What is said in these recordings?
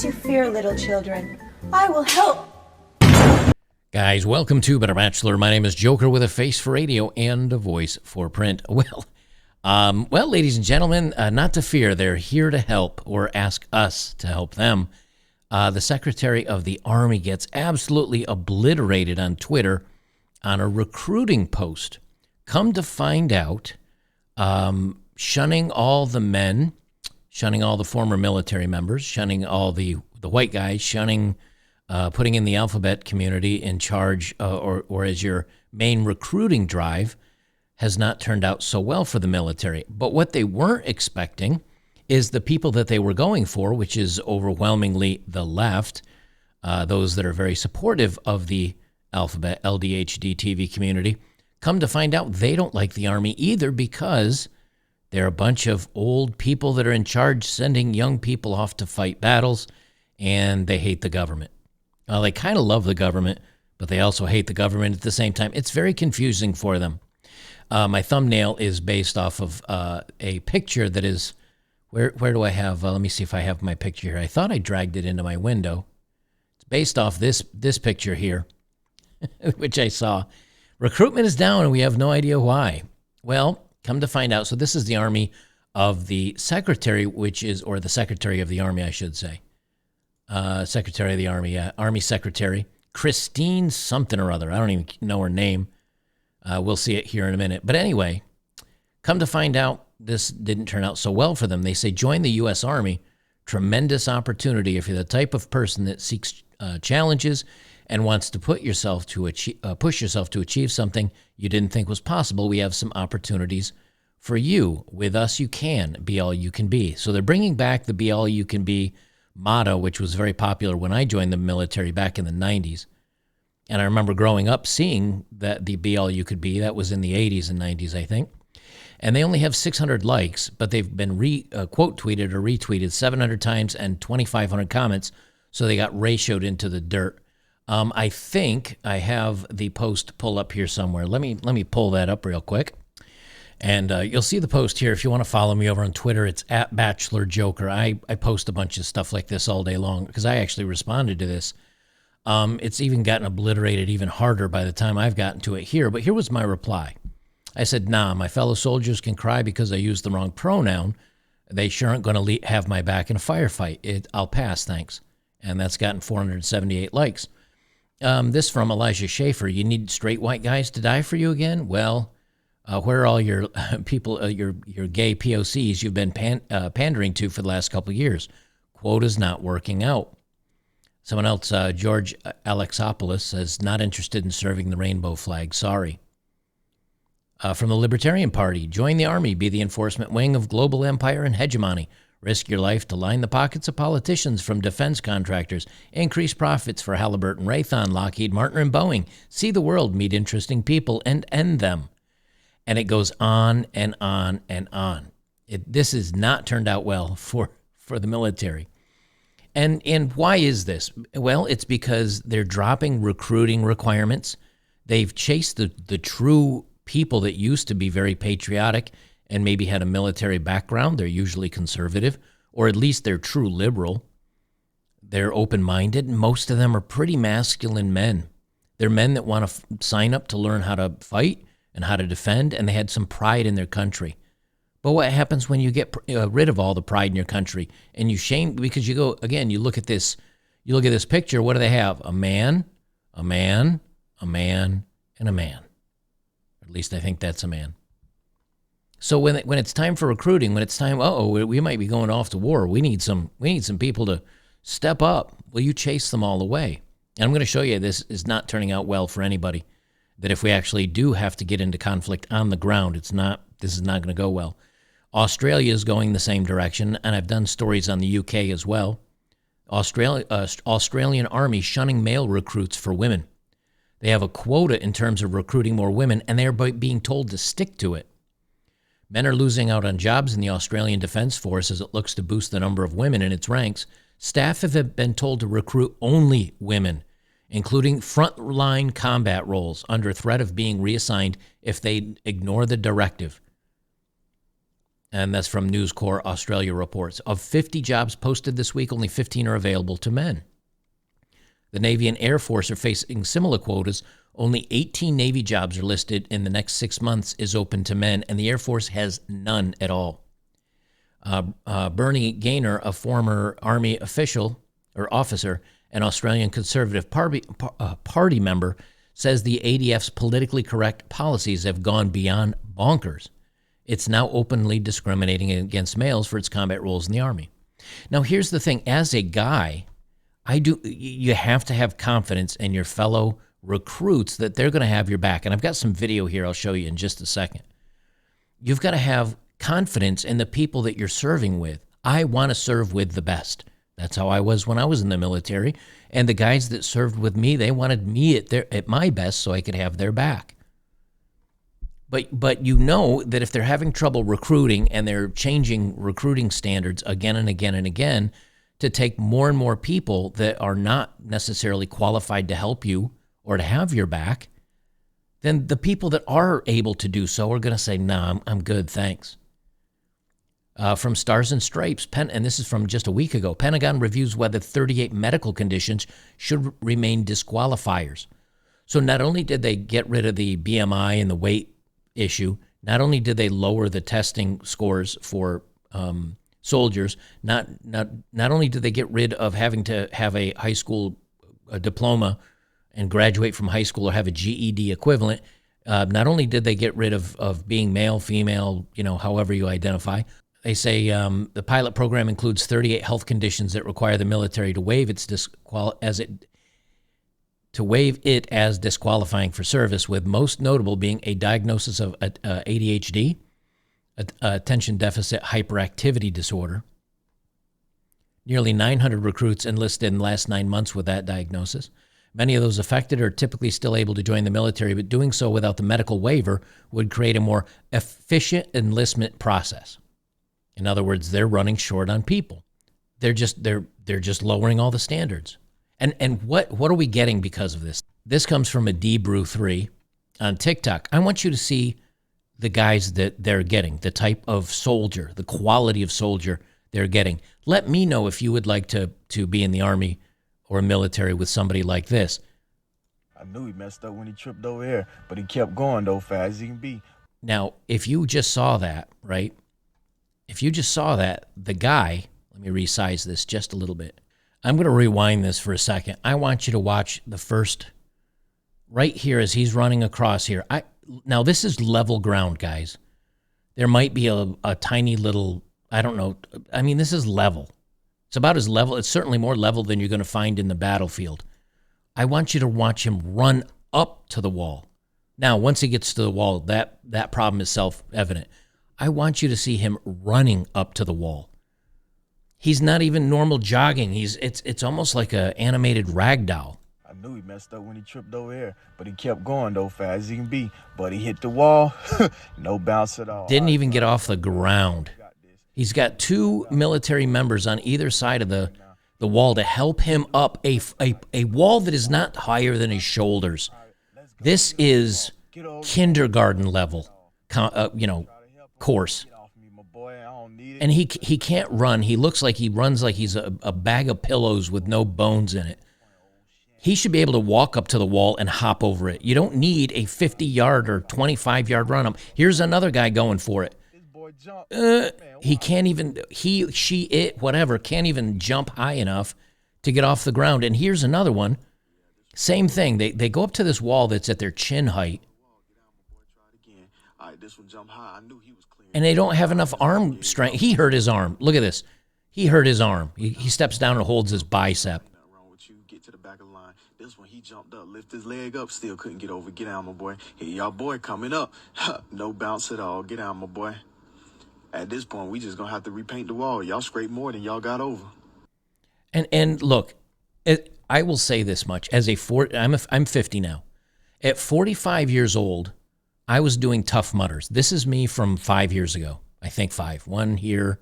to fear, little children. I will help. Guys, welcome to Better Bachelor. My name is Joker with a face for radio and a voice for print. Well, ladies and gentlemen, not to fear. They're here to help or ask us to help them. The Secretary of the Army gets absolutely obliterated on Twitter on a recruiting post. Come to find out, shunning all the men, shunning all the former military members, shunning all the white guys, shunning, putting in the alphabet community in charge or as your main recruiting drive has not turned out so well for the military. But what they weren't expecting is the people that they were going for, which is overwhelmingly the left, those that are very supportive of the alphabet LDHD TV community, come to find out they don't like the Army either because they're a bunch of old people that are in charge sending young people off to fight battles, and they hate the government. Well, they kind of love the government, but they also hate the government at the same time. It's very confusing for them. My thumbnail is based off of a picture that is, where do I have, let me see if I have my picture here. I thought I dragged it into my window. It's based off this picture here, which I saw. Recruitment is down and we have no idea why. Well, come to find out, so this is the Army of the Secretary, or the Secretary of the Army, I should say. Secretary of the Army, Army Secretary, Christine something or other. I don't even know her name. We'll see it here in a minute. But anyway, come to find out, this didn't turn out so well for them. They say, join the U.S. Army. Tremendous opportunity if you're the type of person that seeks challenges and wants to push yourself to achieve something you didn't think was possible. We have some opportunities for you. With us, you can be all you can be. So they're bringing back the be all you can be motto, which was very popular when I joined the military back in the 90s. And I remember growing up seeing that the be all you could be. That was in the 80s and 90s, I think. And they only have 600 likes, but they've been quote tweeted or retweeted 700 times and 2,500 comments. So they got ratioed into the dirt. I think I have the post pull up here somewhere. Let me pull that up real quick. And you'll see the post here. If you want to follow me over on Twitter, it's at Bachelor Joker. I post a bunch of stuff like this all day long because I actually responded to this. It's even gotten obliterated even harder by the time I've gotten to it here. But here was my reply. I said, nah, my fellow soldiers can cry because I used the wrong pronoun. They sure aren't going to have my back in a firefight. I'll pass, thanks. And that's gotten 478 likes. This from Elijah Schaefer. You need straight white guys to die for you again? Well, where are all your people, your gay POCs you've been pandering to for the last couple of years? Quota's not working out. Someone else, George Alexopoulos, says, not interested in serving the rainbow flag. Sorry. From the Libertarian Party, join the Army, be the enforcement wing of global empire and hegemony. Risk your life to line the pockets of politicians from defense contractors. Increase profits for Halliburton, Raytheon, Lockheed Martin, and Boeing. See the world, meet interesting people, and end them. And it goes on and on and on. This has not turned out well for the military. And why is this? Well, it's because they're dropping recruiting requirements. They've chased the true people that used to be very patriotic and maybe had a military background. They're usually conservative, or at least they're true liberal. They're open-minded. Most of them are pretty masculine men. They're men that want to sign up to learn how to fight and how to defend, and they had some pride in their country. But what happens when you get rid of all the pride in your country and you shame, because you go, again, you look at this picture, what do they have? A man, a man, a man, and a man. At least I think that's a man. So when it's time for recruiting, when it's time, we might be going off to war. We need some people to step up. Well, you chase them all away. And I'm going to show you this is not turning out well for anybody. That if we actually do have to get into conflict on the ground, this is not going to go well. Australia is going the same direction, and I've done stories on the UK as well. Australian Army shunning male recruits for women. They have a quota in terms of recruiting more women, and they are being told to stick to it. Men are losing out on jobs in the Australian Defence Force as it looks to boost the number of women in its ranks. Staff have been told to recruit only women, including frontline combat roles, under threat of being reassigned if they ignore the directive. And that's from News Corp Australia reports. Of 50 jobs posted this week, only 15 are available to men. The Navy and Air Force are facing similar quotas. Only 18 Navy jobs are listed in the next 6 months is open to men, and the Air Force has none at all. Bernie Gaynor, a former Army official or officer, an Australian Conservative Party member, says the ADF's politically correct policies have gone beyond bonkers. It's now openly discriminating against males for its combat roles in the Army. Now, here's the thing. As a guy, you have to have confidence in your fellow recruits that they're going to have your back. And I've got some video here I'll show you in just a second. You've got to have confidence in the people that you're serving with. I want to serve with the best. That's how I was when I was in the military. And the guys that served with me, they wanted me at my best so I could have their back. But you know that if they're having trouble recruiting and they're changing recruiting standards again and again and again to take more and more people that are not necessarily qualified to help you or to have your back, then the people that are able to do so are going to say, nah, I'm good, thanks. From Stars and Stripes, and this is from just a week ago, Pentagon reviews whether 38 medical conditions should remain disqualifiers. So not only did they get rid of the BMI and the weight issue, not only did they lower the testing scores for soldiers, not only did they get rid of having to have a high school diploma and graduate from high school or have a GED equivalent, not only did they get rid of being male, female, however you identify. They say the pilot program includes 38 health conditions that require the military to waive it as disqualifying for service, with most notable being a diagnosis of ADHD, attention deficit hyperactivity disorder. Nearly 900 recruits enlisted in the last 9 months with that diagnosis. Many of those affected are typically still able to join the military, but doing so without the medical waiver would create a more efficient enlistment process. In other words, they're running short on people. They're just lowering all the standards. And what are we getting because of this? This comes from a Debrew3 on TikTok. I want you to see the guys that they're getting, the type of soldier, the quality of soldier they're getting. Let me know if you would like to be in the Army or military with somebody like this. I knew he messed up when he tripped over here, but he kept going, though, fast as he can be. Now, if you just saw that, right? If you just saw that, the guy, let me resize this just a little bit. I'm going to rewind this for a second. I want you to watch the first, right here as he's running across here. Now, this is level ground, guys. There might be a tiny little, I don't know. I mean, this is level. It's about as level. It's certainly more level than you're going to find in the battlefield. I want you to watch him run up to the wall. Now, once he gets to the wall, that problem is self-evident. I want you to see him running up to the wall. He's not even normal jogging. It's almost like an animated rag doll. I knew he messed up when he tripped over here, but he kept going, though, fast as he can be. But he hit the wall, no bounce at all. Didn't even get off the ground. He's got 2 military members on either side of the wall to help him up a wall that is not higher than his shoulders. This is kindergarten level, course. And he can't run. He looks like he runs like he's a bag of pillows with no bones in it. He should be able to walk up to the wall and hop over it. You don't need a 50-yard or 25-yard run up. Here's another guy going for it. He can't even, whatever, can't even jump high enough to get off the ground. And here's another one. Same thing. They go up to this wall that's at their chin height. And they don't have enough arm strength. He hurt his arm. Look at this. He hurt his arm. He steps down and holds his bicep. Get to the back of the line. This one, he jumped up, lift his leg up, still couldn't get over. Get out, my boy. Hey, y'all boy coming up. No bounce at all. Get out, my boy. At this point, we just gonna have to repaint the wall. Y'all scraped more than y'all got over. And look, I will say this much: I'm 50 now. At 45 years old, I was doing Tough Mudders. This is me from 5 years ago. I think 5. 1 here,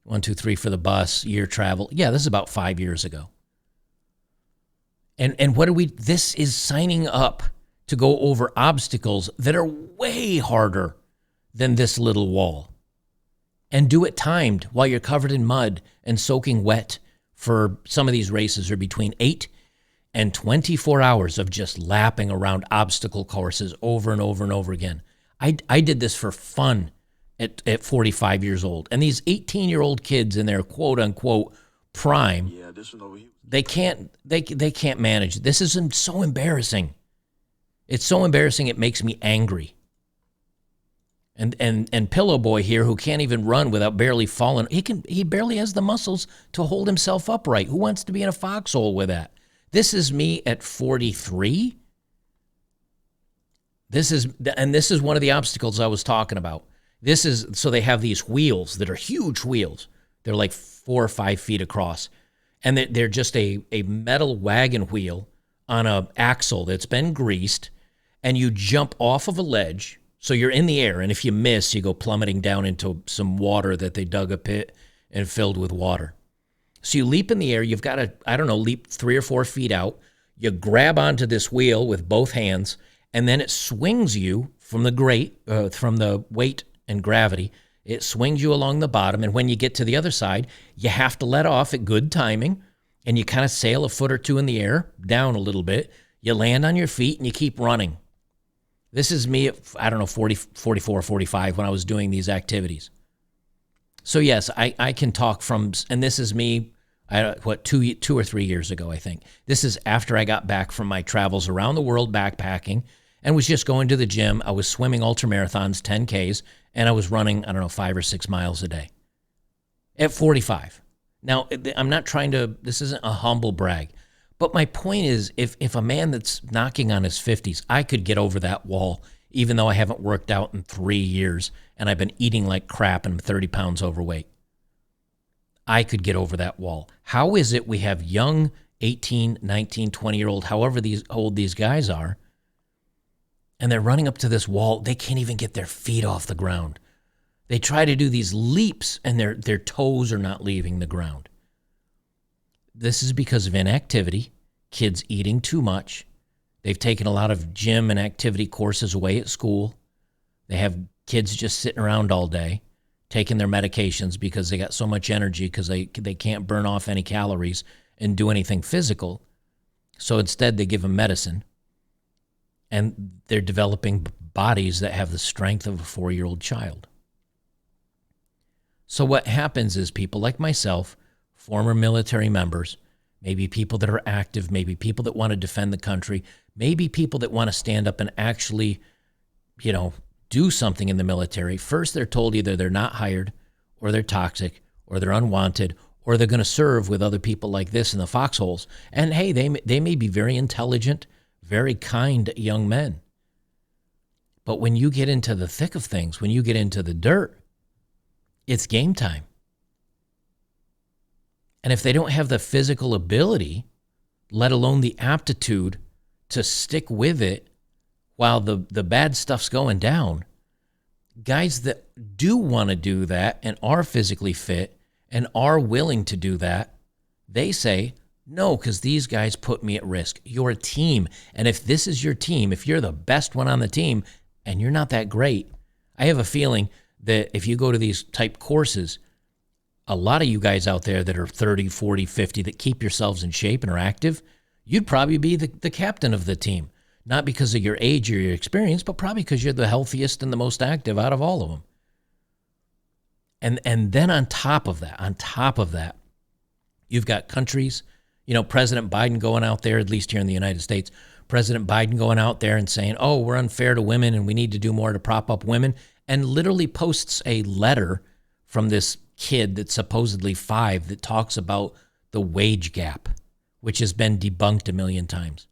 1, 2, 3 for the bus, year travel. Yeah, this is about 5 years ago. And what this is signing up to go over obstacles that are way harder than this little wall. and do it timed while you're covered in mud and soaking wet. For some of these races are between 8 and 24 hours of just lapping around obstacle courses over and over and over again. I did this for fun at 45 years old. And these 18-year-old kids in their quote-unquote prime, Yeah, this one over here. they can't manage. This is so embarrassing. It's so embarrassing it makes me angry. And Pillow Boy here, who can't even run without barely falling, he barely has the muscles to hold himself upright. Who wants to be in a foxhole with that? This is me at 43. This is one of the obstacles I was talking about. So they have these wheels that are huge wheels. They're like 4 or 5 feet across. And they're just a metal wagon wheel on an axle that's been greased. And you jump off of a ledge. So you're in the air. And if you miss, you go plummeting down into some water that they dug a pit and filled with water. So you leap in the air. You've got to, leap 3 or 4 feet out. You grab onto this wheel with both hands. And then it swings you from the weight and gravity. It swings you along the bottom. And when you get to the other side, you have to let off at good timing. And you kind of sail a foot or two in the air, down a little bit. You land on your feet and you keep running. This is me at, 44, 45 when I was doing these activities. So yes, I can talk from, and this is me, 2 or 3 years ago, I think. This is after I got back from my travels around the world backpacking and was just going to the gym. I was swimming ultramarathons, 10Ks, and I was running, 5 or 6 miles a day at 45. Now, I'm not this isn't a humble brag, but my point is if a man that's knocking on his 50s, I could get over that wall, even though I haven't worked out in 3 years and I've been eating like crap and I'm 30 pounds overweight. I could get over that wall. How is it we have young 18, 19, 20-year-old, however old these guys are, and they're running up to this wall, they can't even get their feet off the ground. They try to do these leaps and their toes are not leaving the ground. This is because of inactivity, kids eating too much. They've taken a lot of gym and activity courses away at school. They have kids just sitting around all day, taking their medications because they got so much energy because they can't burn off any calories and do anything physical. So instead they give them medicine. And they're developing bodies that have the strength of a 4-year-old child. So what happens is people like myself, former military members, maybe people that are active, maybe people that want to defend the country, maybe people that want to stand up and actually, do something in the military. First, they're told either they're not hired or they're toxic or they're unwanted or they're going to serve with other people like this in the foxholes. And hey, they may be very intelligent, very kind young men. But when you get into the thick of things, when you get into the dirt, it's game time. And if they don't have the physical ability, let alone the aptitude to stick with it while the bad stuff's going down, guys that do want to do that and are physically fit and are willing to do that, they say, no, because these guys put me at risk. You're a team. And if this is your team, if you're the best one on the team and you're not that great, I have a feeling that if you go to these type courses, a lot of you guys out there that are 30, 40, 50 that keep yourselves in shape and are active, you'd probably be the captain of the team. Not because of your age or your experience, but probably because you're the healthiest and the most active out of all of them. And then on top of that, you've got countries, President Biden going out there, at least here in the United States, President Biden going out there and saying, oh, we're unfair to women and we need to do more to prop up women, and literally posts a letter from this kid that's supposedly 5 that talks about the wage gap, which has been debunked a million times.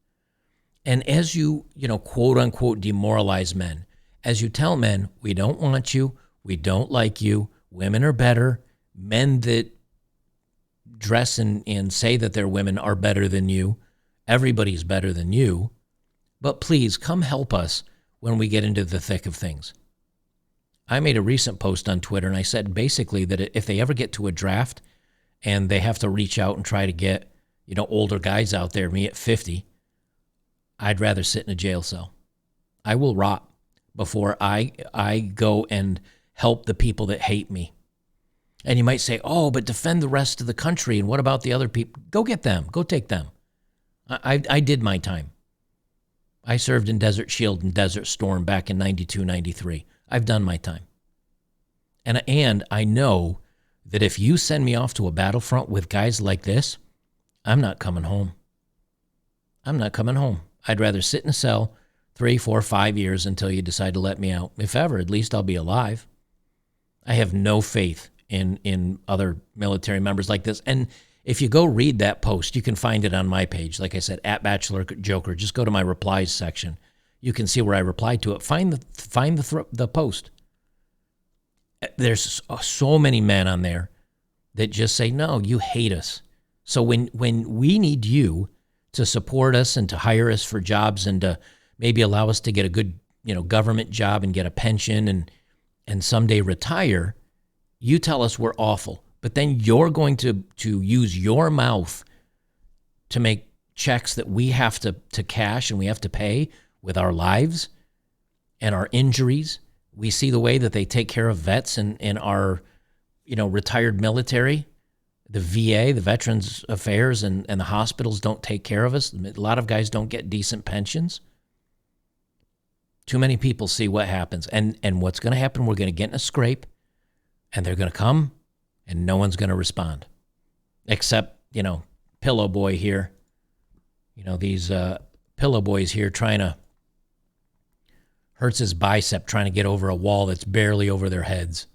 And as you quote unquote demoralize men, as you tell men, we don't want you, we don't like you, women are better, men that dress and say that they're women are better than you, everybody's better than you, but please come help us when we get into the thick of things. I made a recent post on Twitter and I said basically that if they ever get to a draft and they have to reach out and try to get, older guys out there, me at 50, I'd rather sit in a jail cell. I will rot before I go and help the people that hate me. And you might say, oh, but defend the rest of the country. And what about the other people? Go get them. Go take them. I did my time. I served in Desert Shield and Desert Storm back in 92, 93. I've done my time. And I know that if you send me off to a battlefront with guys like this, I'm not coming home. I'm not coming home. I'd rather sit in a cell 3, 4, 5 years until you decide to let me out. If ever, at least I'll be alive. I have no faith in other military members like this. And if you go read that post, you can find it on my page. Like I said, at Bachelor Joker. Just go to my replies section. You can see where I replied to it. Find the post. There's so many men on there that just say, no, you hate us. So when we need you to support us and to hire us for jobs and to maybe allow us to get a good, government job and get a pension and someday retire, you tell us we're awful. But then you're going to use your mouth to make checks that we have to cash and we have to pay with our lives and our injuries. We see the way that they take care of vets in our, retired military. The VA, the Veterans Affairs, and the hospitals don't take care of us. A lot of guys don't get decent pensions. Too many people see what happens. And what's going to happen, we're going to get in a scrape, and they're going to come, and no one's going to respond. Except, Pillow Boy here. These Pillow Boys here hurts his bicep trying to get over a wall that's barely over their heads.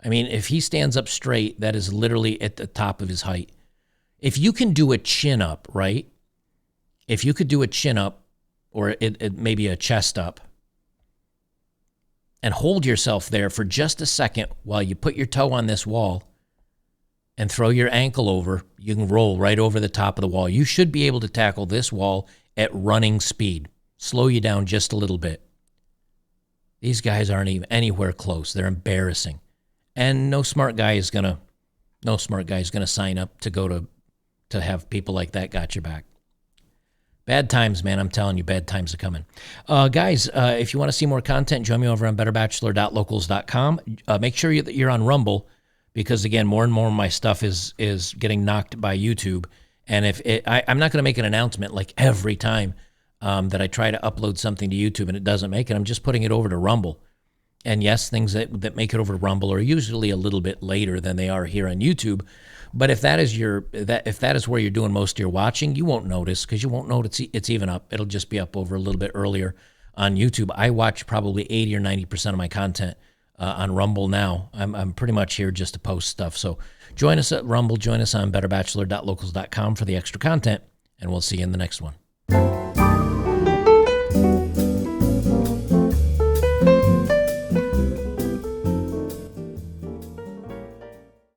I mean, if he stands up straight, that is literally at the top of his height. If you can do a chin up, right? If you could do a chin up or it maybe a chest up and hold yourself there for just a second while you put your toe on this wall and throw your ankle over, you can roll right over the top of the wall. You should be able to tackle this wall at running speed. Slow you down just a little bit. These guys aren't even anywhere close. They're embarrassing. And no smart guy is gonna sign up to go to have people like that got your back. Bad times, man. I'm telling you, bad times are coming. Guys, if you want to see more content, join me over on betterbachelor.locals.com. Make sure that you're on Rumble because, again, more and more of my stuff is getting knocked by YouTube. And I'm not going to make an announcement like every time that I try to upload something to YouTube and it doesn't make it. I'm just putting it over to Rumble. And yes, things that make it over to Rumble are usually a little bit later than they are here on YouTube. But if that is where you're doing most of your watching, you won't notice because you won't know it's even up. It'll just be up over a little bit earlier on YouTube. I watch probably 80 or 90% of my content on Rumble now. I'm pretty much here just to post stuff. So join us at Rumble. Join us on betterbachelor.locals.com for the extra content, and we'll see you in the next one.